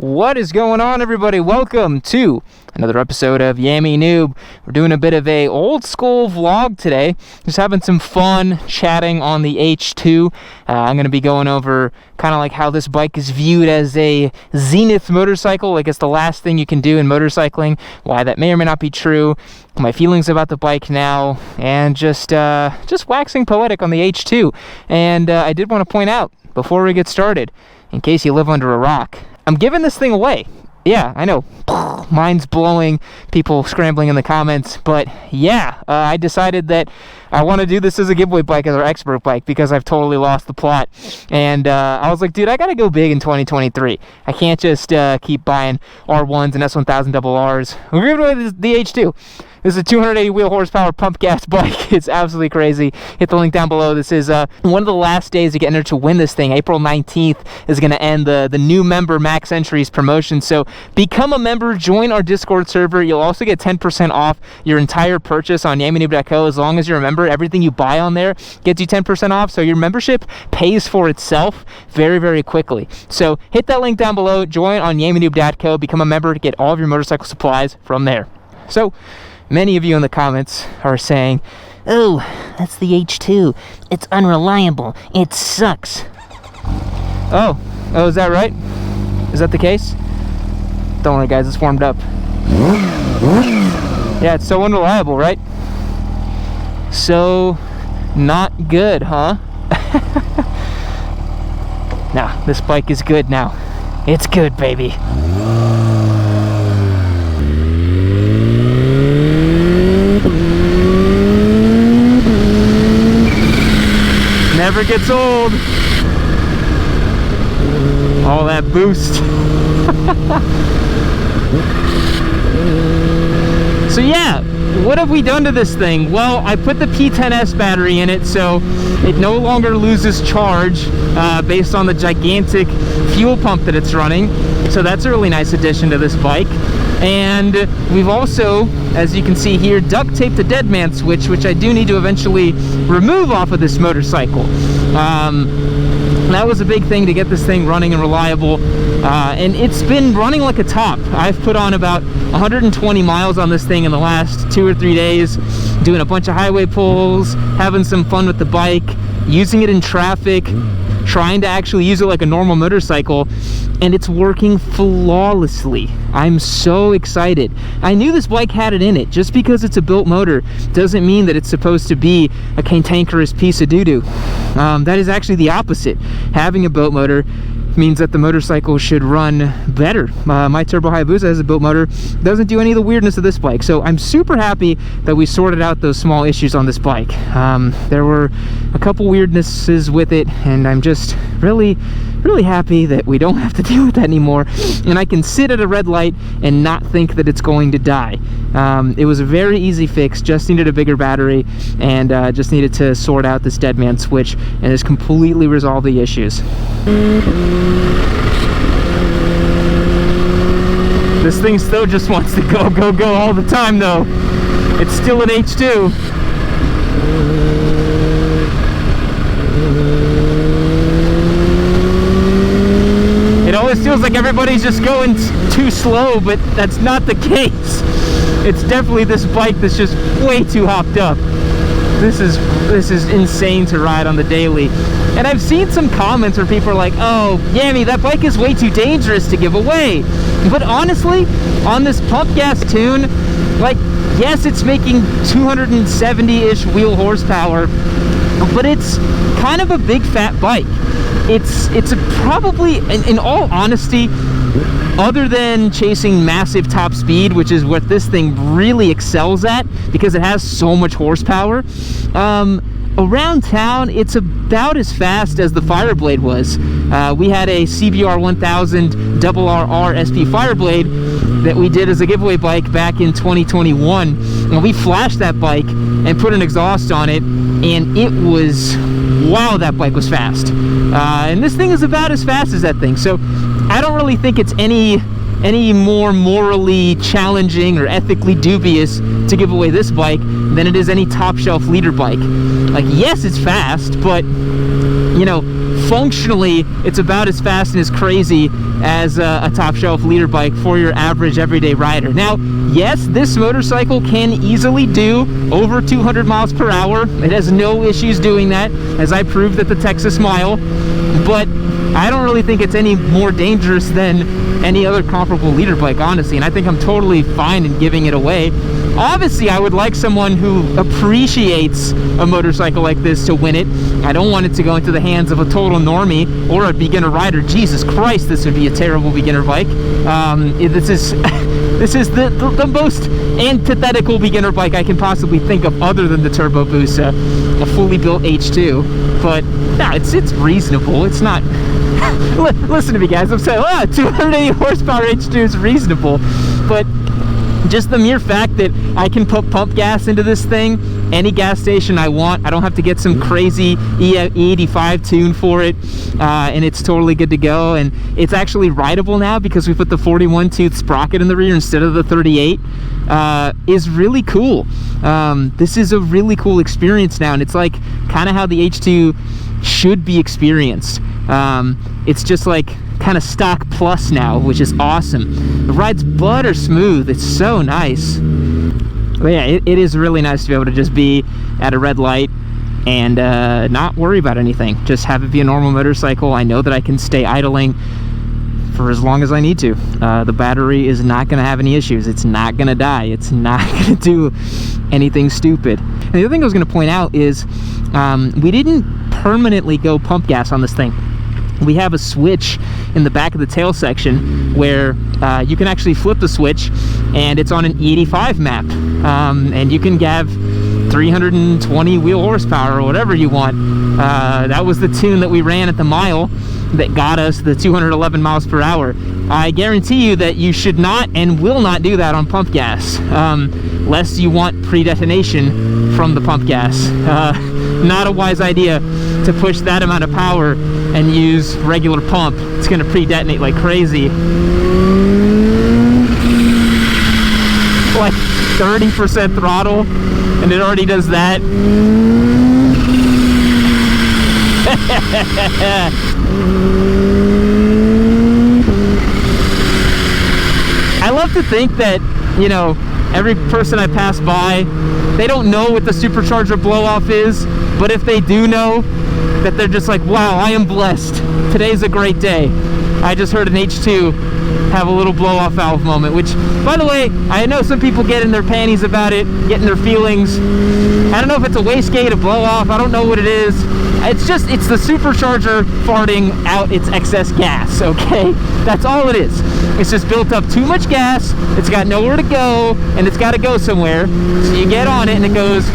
What is going on, everybody? Welcome to another episode of Yammy Noob. We're doing a bit of a old school vlog today, just having some fun chatting on the H2. I'm going to be going over kind of like how this bike is viewed as a zenith motorcycle, like it's the last thing you can do in motorcycling, why that may or may not be true, my feelings about the bike now, and just waxing poetic on the H2. And I did want to point out before we get started, in case you live under a rock, I'm giving this thing away. Yeah, I know. Mind's blowing, people scrambling in the comments. But yeah, I decided that I want to do this as a giveaway bike, as our expert bike, because I've totally lost the plot. And I was like, dude, I got to go big in 2023. I can't just keep buying R1s and S1000 double Rs. We're giving away the H2. This is a 280 wheel horsepower pump gas bike. It's absolutely crazy. Hit the link down below. This is one of the last days to get entered to win this thing. April 19th is going to end the new member max entries promotion. So become a member, join our Discord server. You'll also get 10% off your entire purchase on yammynoob.co. As long as you're a member, everything you buy on there gets you 10% off. So your membership pays for itself very, very quickly. So hit that link down below, join on yammynoob.co, become a member to get all of your motorcycle supplies from there. So many of you in the comments are saying, oh, that's the H2. It's unreliable. It sucks. Oh, is that right? Is that the case? Don't worry, guys, it's warmed up. Yeah, it's so unreliable, right? So not good, huh? Nah, this bike is good now. It's good, baby. Never gets old. All that boost. So yeah, what have we done to this thing? Well, I put the P10S battery in it, so it no longer loses charge based on the gigantic fuel pump that it's running. So that's a really nice addition to this bike. And we've also, as you can see here, duct taped the dead man switch, which I do need to eventually remove off of this motorcycle. That was a big thing to get this thing running and reliable, and it's been running like a top. I've put on about 120 miles on this thing in the last 2 or 3 days, doing a bunch of highway pulls, having some fun with the bike, using it in traffic, trying to actually use it like a normal motorcycle, and it's working flawlessly. I'm so excited. I knew this bike had it in it. Just because it's a built motor doesn't mean that it's supposed to be a cantankerous piece of doo-doo. That is actually the opposite. Having a built motor means that the motorcycle should run better. My Turbo Hayabusa has a built motor, doesn't do any of the weirdness of this bike. So I'm super happy that we sorted out those small issues on this bike. There were a couple weirdnesses with it, and I'm just really happy that we don't have to deal with that anymore, and I can sit at a red light and not think that it's going to die. It was a very easy fix, just needed a bigger battery, and just needed to sort out this dead man switch, and it's completely resolved the issues. This thing still just wants to go all the time though. It's still an H2. It always feels like everybody's just going too slow, but that's not the case. It's definitely this bike that's just way too hopped up. This is insane to ride on the daily. And I've seen some comments where people are like, oh, Yammy, that bike is way too dangerous to give away. But honestly, on this pump gas tune, like, yes, it's making 270-ish wheel horsepower, but it's kind of a big fat bike. It's probably, in all honesty, other than chasing massive top speed, which is what this thing really excels at because it has so much horsepower, around town it's about as fast as the Fireblade was. We had a CBR 1000 RR SP Fireblade that we did as a giveaway bike back in 2021, and we flashed that bike and put an exhaust on it, and it was, wow, that bike was fast. And this thing is about as fast as that thing. So I don't really think it's any more morally challenging or ethically dubious to give away this bike than it is any top shelf leader bike. Like, yes, it's fast, but you know, functionally, it's about as fast and as crazy as a top shelf leader bike for your average everyday rider. Now, yes, this motorcycle can easily do over 200 miles per hour. It has no issues doing that, as I proved at the Texas Mile, but I don't really think it's any more dangerous than any other comparable leader bike, honestly, and I think I'm totally fine in giving it away. Obviously, I would like someone who appreciates a motorcycle like this to win it. I don't want it to go into the hands of a total normie or a beginner rider. Jesus Christ, this would be a terrible beginner bike. This is the most antithetical beginner bike I can possibly think of, other than the Turbo Busa, a fully built H2. But no, it's reasonable. It's not. Listen to me, guys. I'm saying 280 horsepower H2 is reasonable, but just the mere fact that I can put pump gas into this thing any gas station I want. I don't have to get some crazy E85 tune for it, and it's totally good to go. And it's actually rideable now because we put the 41 tooth sprocket in the rear instead of the 38. Is really cool. This is a really cool experience now, and it's like kind of how the H2 should be experienced. It's just like kind of stock plus now, which is awesome. The ride's butter smooth. It's so nice. But yeah, it is really nice to be able to just be at a red light and not worry about anything. Just have it be a normal motorcycle. I know that I can stay idling for as long as I need to. The battery is not going to have any issues. It's not going to die. It's not going to do anything stupid. And the other thing I was going to point out is we didn't permanently go pump gas on this thing. We have a switch in the back of the tail section where you can actually flip the switch, and it's on an E85 map, and you can have 320 wheel horsepower or whatever you want. That was the tune that we ran at the mile that got us the 211 miles per hour. I guarantee you that you should not and will not do that on pump gas, lest you want pre-detonation from the pump gas. Not a wise idea to push that amount of power and use regular pump. It's going to pre-detonate like crazy. Like 30% throttle, and it already does that. I love to think that, you know, every person I pass by, they don't know what the supercharger blow-off is, but if they do know, that they're just like, wow, I am blessed. Today's a great day. I just heard an H2 have a little blow-off valve moment, which, by the way, I know some people get in their panties about it, get in their feelings. I don't know if it's a wastegate, a blow-off, I don't know what it is. It's the supercharger farting out its excess gas, okay? That's all it is. It's just built up too much gas, it's got nowhere to go, and it's got to go somewhere. So you get on it and it goes,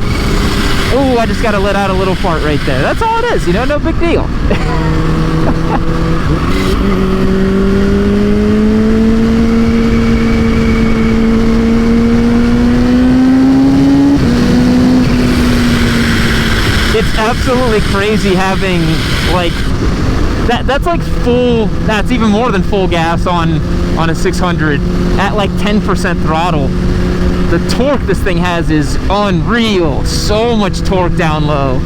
oh, I just got to let out a little fart right there. That's all it is, you know, no big deal. It's absolutely crazy having, like, that's like full, that's even more than full gas on a 600 at like 10% throttle. The torque this thing has is unreal. So much torque down low.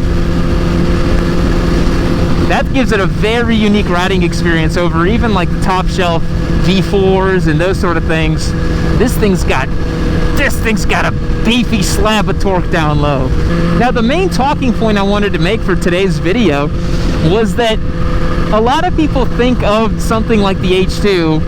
That gives it a very unique riding experience over even like the top shelf V4s and those sort of things. This thing's got a beefy slab of torque down low. Now, the main talking point I wanted to make for today's video was that a lot of people think of something like the H2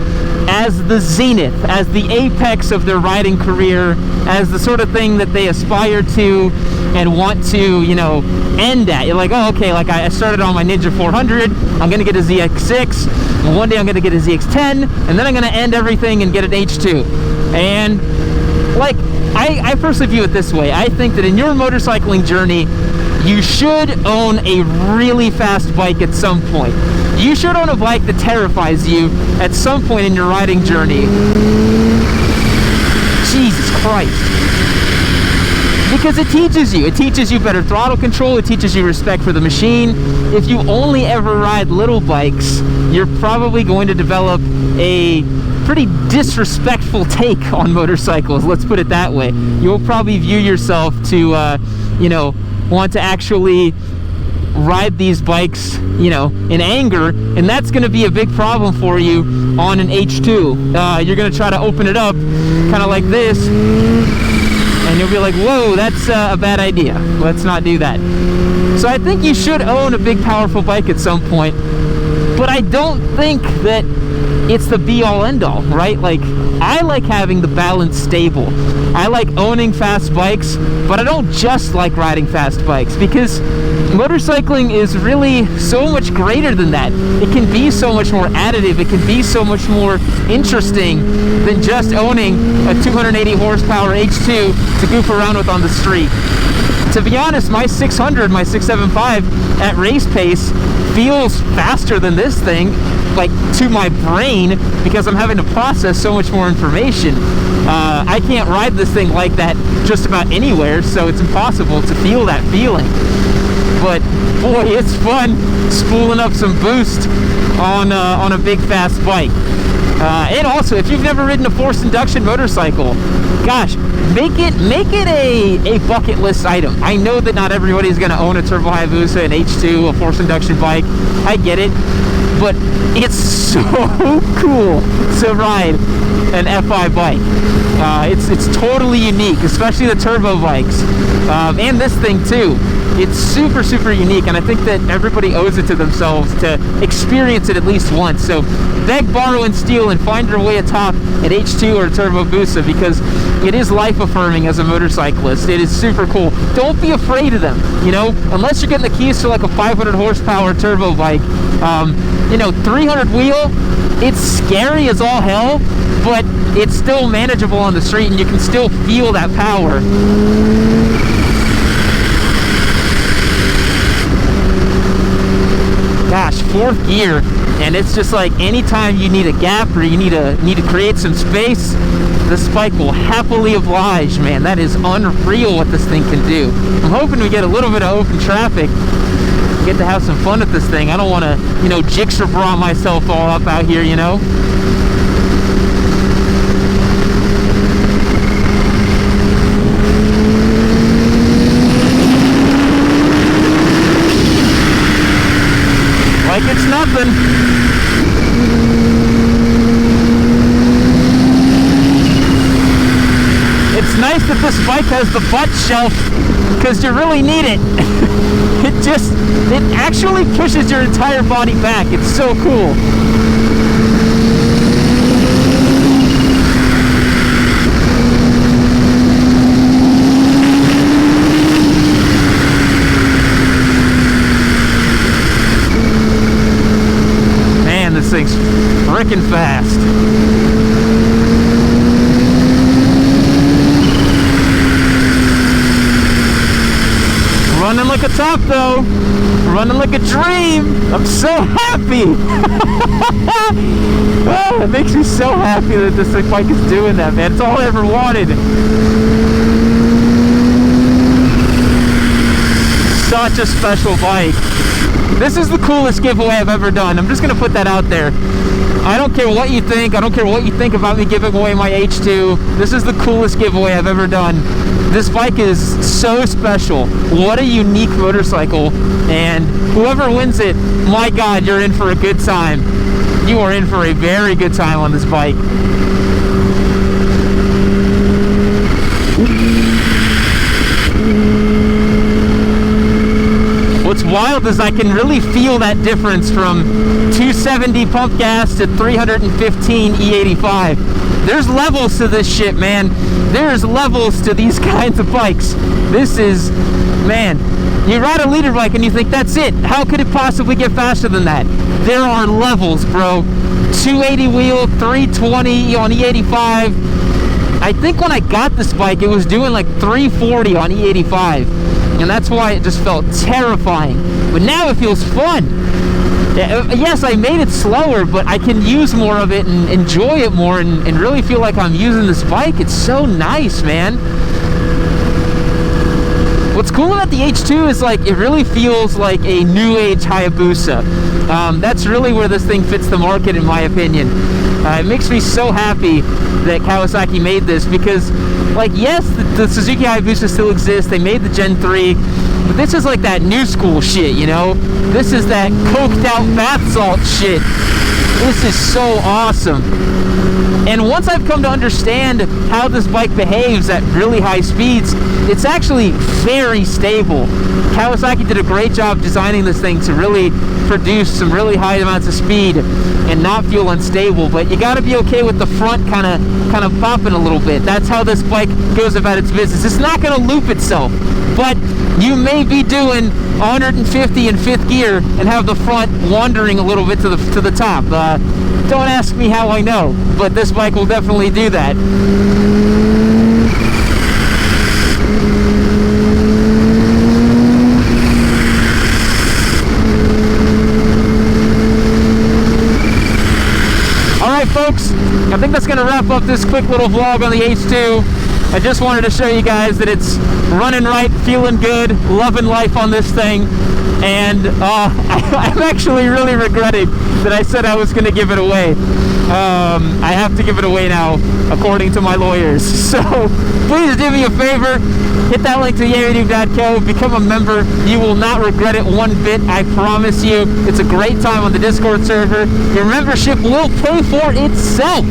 as the zenith, as the apex of their riding career, as the sort of thing that they aspire to and want to, you know, end at. You're like, oh, okay, like I started on my Ninja 400, I'm gonna get a ZX6, and one day I'm gonna get a ZX10, and then I'm gonna end everything and get an H2. And like, I personally view it this way. I think that in your motorcycling journey, you should own a really fast bike at some point. You should own a bike that terrifies you at some point in your riding journey. Jesus Christ. Because it teaches you better throttle control, it teaches you respect for the machine. If you only ever ride little bikes, you're probably going to develop a pretty disrespectful take on motorcycles, let's put it that way. You'll probably view yourself to, you know, want to actually ride these bikes, you know, in anger, and that's going to be a big problem for you on an H2. You're going to try to open it up kind of like this, and you'll be like, whoa, that's a bad idea. Let's not do that. So I think you should own a big, powerful bike at some point, but I don't think that it's the be-all, end-all, right? Like, I like having the balance stable. I like owning fast bikes, but I don't just like riding fast bikes, because motorcycling is really so much greater than that. It can be so much more additive. It can be so much more interesting than just owning a 280 horsepower H2 to goof around with on the street. To be honest, my 600, my 675 at race pace feels faster than this thing, like, to my brain, because I'm having to process so much more information. I can't ride this thing like that just about anywhere, so it's impossible to feel that feeling. But boy, it's fun spooling up some boost on a big fast bike. And also, if you've never ridden a forced induction motorcycle, gosh, make it a bucket list item. I know that not everybody is going to own a Turbo Hayabusa, an H2, a forced induction bike. I get it, but it's so cool to ride an FI bike. It's totally unique, especially the turbo bikes, and this thing too. It's super, super unique, and I think that everybody owes it to themselves to experience it at least once. So beg, borrow, and steal, and find your way atop an H2 or a Turbo Busa, because it is life-affirming as a motorcyclist. It is super cool. Don't be afraid of them, you know, unless you're getting the keys to like a 500 horsepower turbo bike. You know, 300 wheel, it's scary as all hell, but it's still manageable on the street, and you can still feel that power. Gosh, 4th gear, and it's just like anytime you need a gap or you need to create some space, this bike will happily oblige, man. That is unreal what this thing can do. I'm hoping we get a little bit of open traffic, get to have some fun with this thing. I don't want to, you know, jigsaw myself all up out here, you know. Like it's nothing. It's nice that this bike has the butt shelf, because you really need it. It actually pushes your entire body back. It's so cool. Man, this thing's frickin' fast. Running like a top though, running like a dream. I'm so happy. Oh, it makes me so happy that this bike is doing that, man. It's all I ever wanted. Such a special bike. This is the coolest giveaway I've ever done. I'm just gonna put that out there. I don't care what you think. I don't care what you think about me giving away my H2. This is the coolest giveaway I've ever done. This bike is so special. What a unique motorcycle. And whoever wins it, my God, you're in for a good time. You are in for a very good time on this bike. What's wild is I can really feel that difference from 270 pump gas to 315 E85. There's levels to this shit, man. There's levels to these kinds of bikes. This is, man, you ride a leader bike and you think that's it. How could it possibly get faster than that? There are levels, bro. 280 wheel, 320 on E85. I think when I got this bike, it was doing like 340 on E85. And that's why it just felt terrifying. But now it feels fun. Yes, I made it slower, but I can use more of it and enjoy it more and really feel like I'm using this bike. It's so nice, man. What's cool about the H2 is like it really feels like a new age Hayabusa. That's really where this thing fits the market, in my opinion. It makes me so happy that Kawasaki made this, because, like, yes, the Suzuki Hayabusa still exists. They made the Gen 3. But this is like that new school shit, you know? This is that coked out bath salt shit. This is so awesome. And once I've come to understand how this bike behaves at really high speeds, it's actually very stable. Kawasaki did a great job designing this thing to really produce some really high amounts of speed and not feel unstable. But you got to be okay with the front kind of popping a little bit. That's how this bike goes about its business. It's not going to loop itself, but you may be doing 150 in fifth gear and have the front wandering a little bit to the top. Don't ask me how I know, but this bike will definitely do that. Alright folks, I think that's going to wrap up this quick little vlog on the H2. I just wanted to show you guys that it's running right, feeling good, loving life on this thing. And I'm actually really regretting that I said I was going to give it away. I have to give it away now, according to my lawyers. So please do me a favor, hit that link to yaminoob.co, become a member. You will not regret it one bit, I promise you. It's a great time on the Discord server. Your membership will pay for itself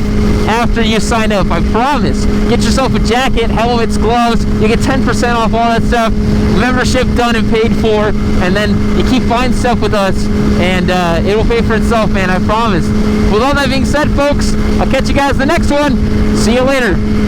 after you sign up, I promise. Get yourself a jacket, helmets, gloves, you get 10% off all that stuff. Membership done and paid for, and then you keep buying stuff with us, and it'll pay for itself, man, I promise. With all that being said, folks, I'll catch you guys in the next one. See you later.